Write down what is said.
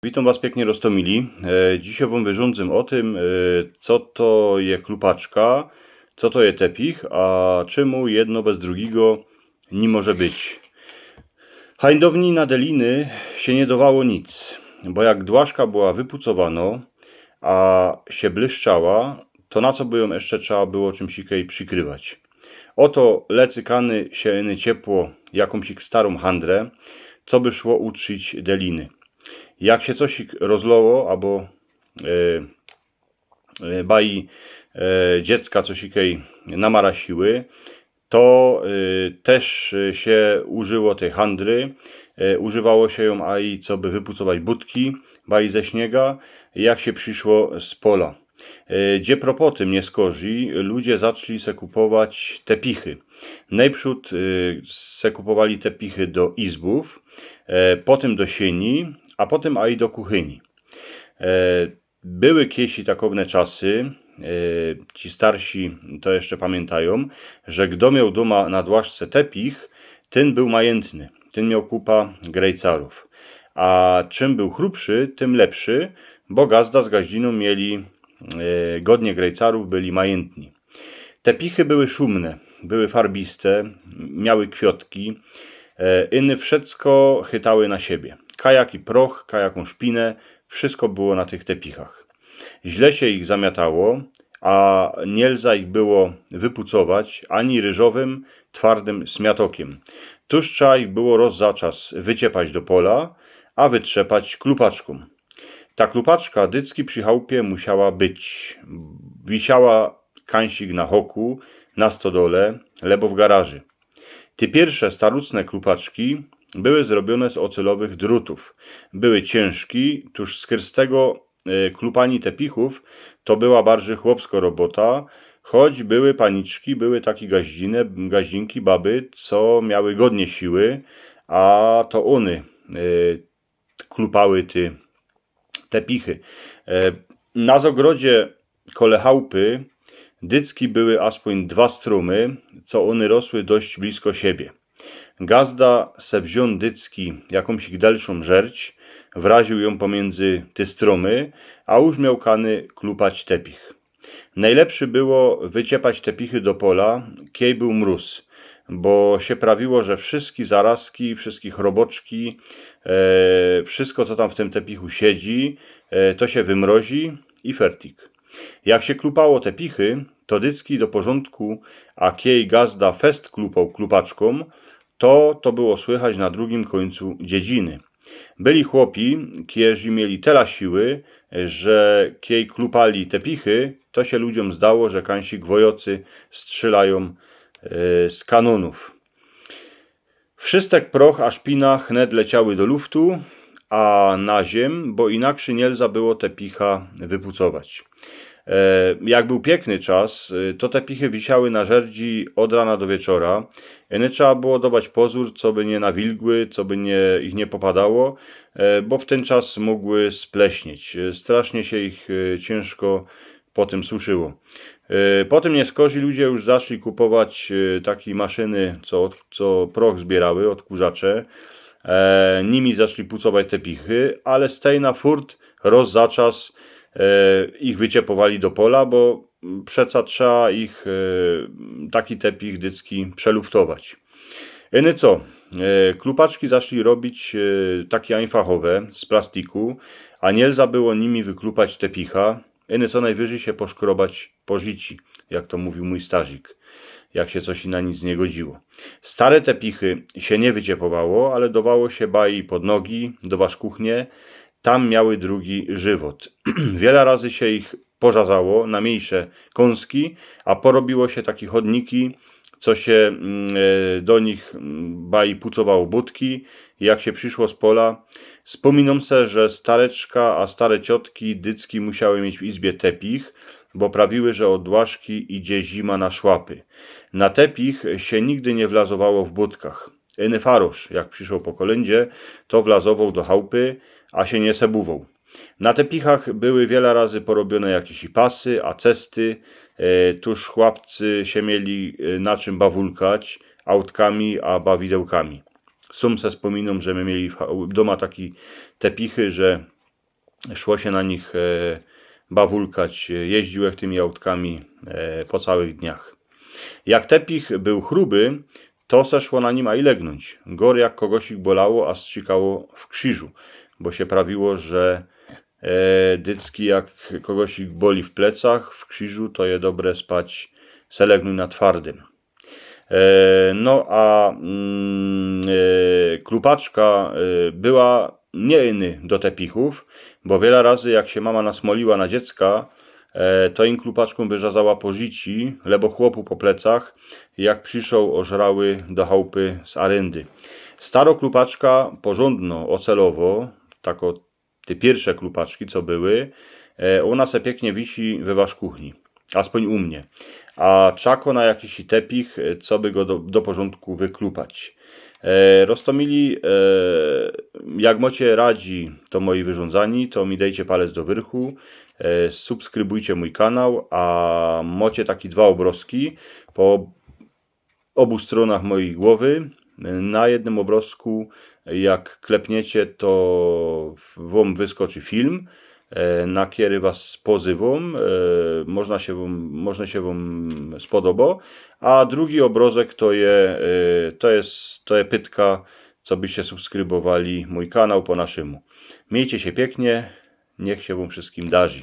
Witam Was pięknie, Rostomili. Dzisiaj Wam wyrządzę o tym, co to je klupaczka, co to je tepich, a czemu jedno bez drugiego nie może być. Hańdowni na deliny się nie dawało nic, bo jak dłaszka była wypucowana, a się błyszczała, to na co by ją jeszcze trzeba było czymsikej przykrywać. Oto lecykany się ciepło jakąś starą handrę, co by szło utrzeć deliny. Jak się coś rozlało, albo bai dziecka cosikej namarasiły, to też się użyło tej handry. Używało się ją aj co by wypucować budki, bai ze śniega, jak się przyszło z pola. Gdzie propoty nie skorzy, ludzie zaczęli se kupować tepichy. Najprzód se kupowali tepichy do izbów, potem do sieni, a potem aj do kuchyni. Były kiedyś takowne czasy, ci starsi to jeszcze pamiętają, że kto miał doma na dłaszce tepich, ten był majętny, ten miał kupa grejcarów. A czym był chrupszy, tym lepszy, bo gazda z gaździną mieli godnie grejcarów, byli majętni. Tepichy były szumne, były farbiste, miały kwiotki, inny wszystko chytały na siebie. Kajaki proch, kajaką szpinę, wszystko było na tych tepichach. Źle się ich zamiatało, a nielza ich było wypucować ani ryżowym, twardym smiatokiem. Tuż trzeba ich było rozzaczas wyciepać do pola, a wytrzepać klupaczką. Ta klupaczka dycki przy chałupie musiała być. Wisiała kańsik na hoku, na stodole, lebo w garaży. Te pierwsze starucne klupaczki były zrobione z ocelowych drutów. Były ciężki, tuż z krystego klupani tepichów to była bardziej chłopska robota, choć były paniczki, były takie gaździnki, baby, co miały godnie siły, a to one klupały te tepichy. Na zagrodzie kole chałupy dycki były aspoń 2 strumy, co one rosły dość blisko siebie. Gazda se wziął dycki jakąś ich dalszą żerć, wraził ją pomiędzy te stromy, a już miał kany klupać tepich. Najlepszy było wyciepać tepichy do pola, kiej był mróz, bo się prawiło, że wszystkie zarazki, wszystkie chroboczki, wszystko co tam w tym tepichu siedzi, to się wymrozi i fertik. Jak się klupało tepichy, to dycki do porządku, a kiej gazda fest klupał klupaczką, to było słychać na drugim końcu dziedziny. Byli chłopi, którzy mieli tyle siły, że kiej klupali tepichy, to się ludziom zdało, że kańsi gwojocy strzelają z kanonów. Wszystek proch a szpina chnet leciały do luftu, a na ziem, bo inaczej nielza było tepicha wypucować. Jak był piękny czas, to tepichy wisiały na żerdzi od rana do wieczora. Nie trzeba było dawać pozór, co by nie nawilgły, co by ich nie popadało, bo w ten czas mogły spleśnieć. Strasznie się ich ciężko potem suszyło. Potem nieskorzy ludzie już zaczęli kupować takie maszyny, co proch zbierały, odkurzacze. Nimi zaczęli pucować tepichy, ale z tej na furt rozzaczas ich wyciepowali do pola, bo przeca trzeba ich taki tepich dycki przeluftować. Co? Klupaczki zaczęli robić takie einfachowe z plastiku, a nielza było nimi wyklupać tepicha. Co najwyżej się poszkrobać po życi, jak to mówił mój starzik, jak się coś na nic nie godziło. Stare tepichy się nie wyciepowało, ale dawało się bai pod nogi, do waszkuchnie. Tam miały drugi żywot. Wiele razy się ich pożazało na mniejsze kąski, a porobiło się takie chodniki, co się do nich bai pucowało budki. Jak się przyszło z pola, wspominam se, że stareczka, a stare ciotki dycki musiały mieć w izbie tepich, bo prawiły, że od dłaszki idzie zima na szłapy. Na tepich się nigdy nie wlazowało w budkach. Farosz, jak przyszło po kolędzie, to wlazował do chałupy, a się nie sebuwał. Na tepichach były wiele razy porobione jakieś pasy, a cesty, tuż chłopcy się mieli na czym bawulkać, autkami, a bawidełkami. Sam se wspominam, że my mieli doma takie tepichy, że szło się na nich bawulkać, jeździłech tymi autkami po całych dniach. Jak tepich był chruby, to se szło na nim a i legnąć. Gory jak kogosik bolało, a strzikało w krzyżu, bo się prawiło, że dycki jak kogosik boli w plecach, w krzyżu, to je dobre spać se legnuj na twardym. No a klupaczka była nie inny do tepichów, bo wiele razy jak się mama nasmoliła na dziecka, to im klupaczką wyrzazała po życi, lebo chłopu po plecach, jak przyszł ożrały do chałupy z aryndy. Staro klupaczka porządno, ocelowo, tako te pierwsze klupaczki, co były, ona se pięknie wisi we wasz kuchni, aspoń u mnie. A czako na jakiś tepich, co by go do porządku wyklupać. Rostomili, jak mocie radzi to moi wyrządzani, to mi dejcie palec do wyrchu, subskrybujcie mój kanał, a mocie takie dwa obrazki po obu stronach mojej głowy. Na jednym obrazku, jak klepniecie, to wam wyskoczy film, na który was pozywam, można się wam spodoba, a drugi obrazek to jest pytka, co byście subskrybowali mój kanał po naszemu. Miejcie się pięknie, niech się wam wszystkim darzy.